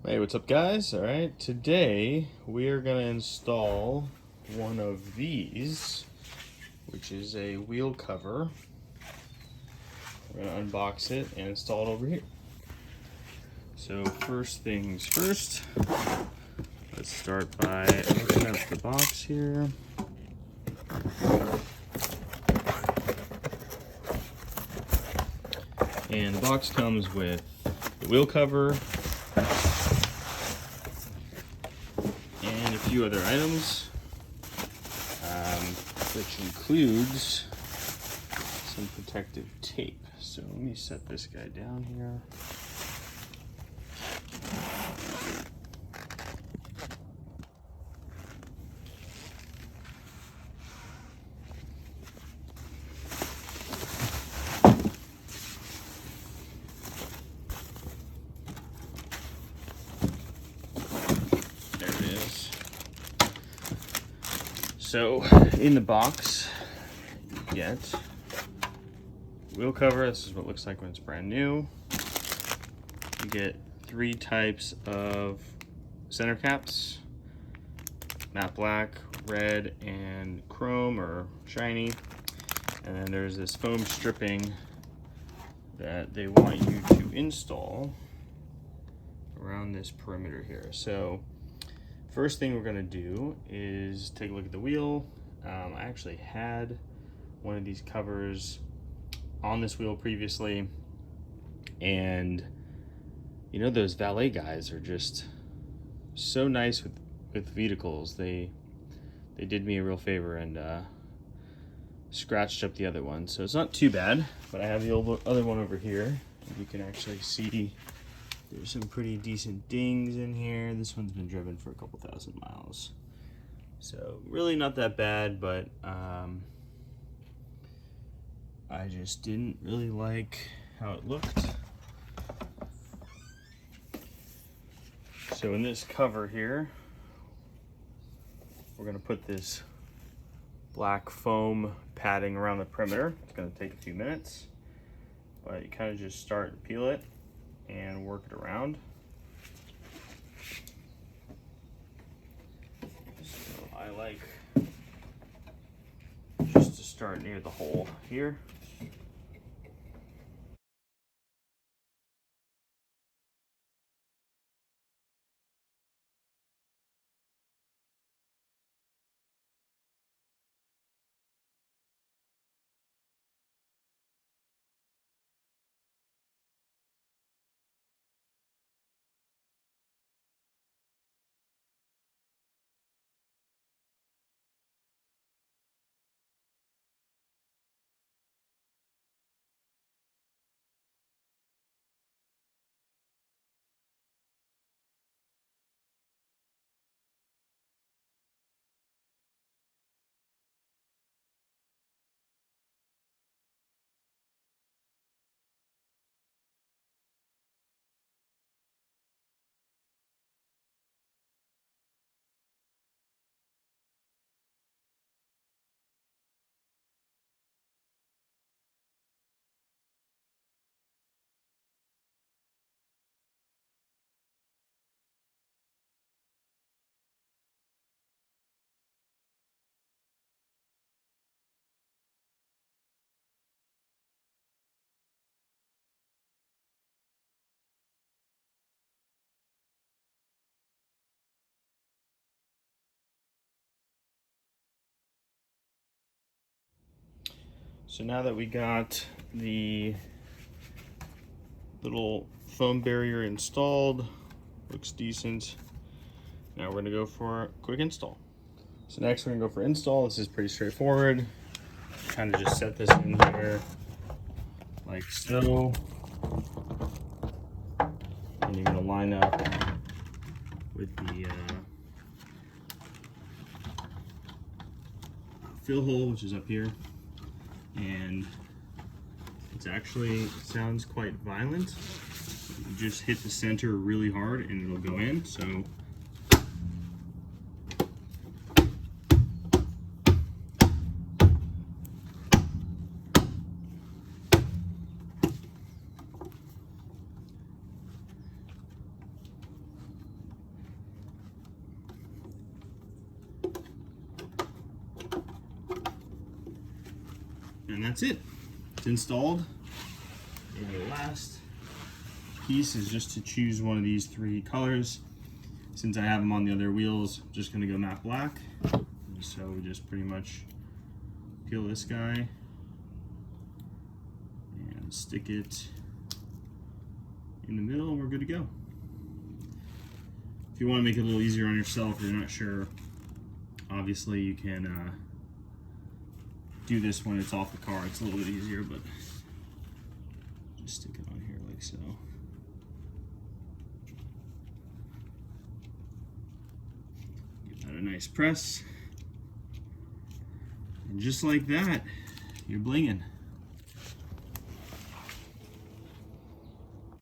Hey, what's up, guys? All right, today we are going to install one of these, which is a wheel cover. We're going to unbox it and install it over here. So first things first, let's start by opening up the box here. And the box comes with the wheel cover and a few other items, which includes some protective tape. So let me set this guy down here. There it is. So in the box, you get wheel cover. This is what it looks like when it's brand new. You get 3 types of center caps: matte black, red, and chrome or shiny. And then there's this foam stripping that they want you to install around this perimeter here. So first thing we're going to do is take a look at the wheel. I actually had one of these covers on this wheel previously, and you know, those valet guys are just so nice with vehicles. They did me a real favor and scratched up the other one, so it's not too bad. But I have the other one over here. You can actually see there's some pretty decent dings in here. This one's been driven for a couple thousand miles, so really not that bad, but I just didn't really like how it looked. So in this cover here, we're going to put this black foam padding around the perimeter. It's going to take a few minutes, but you kind of just start and peel it and work it around. So I like just to start near the hole here. So now that we got the little foam barrier installed, looks decent. Now we're gonna go for a quick install. So next we're gonna go for install. This is pretty straightforward. Kind of just set this in here like so. And you're gonna line up with the fill hole, which is up here. And it sounds quite violent. You just hit the center really hard and it'll go in. So that's it. It's installed. And the last piece is just to choose one of these 3 colors. Since I have them on the other wheels, I'm just gonna go matte black. So we just pretty much peel this guy and stick it in the middle, and we're good to go. If you want to make it a little easier on yourself, or you're not sure, obviously you can do this when it's off the car. It's a little bit easier, but just stick it on here like so. Give that a nice press. And just like that, you're blinging.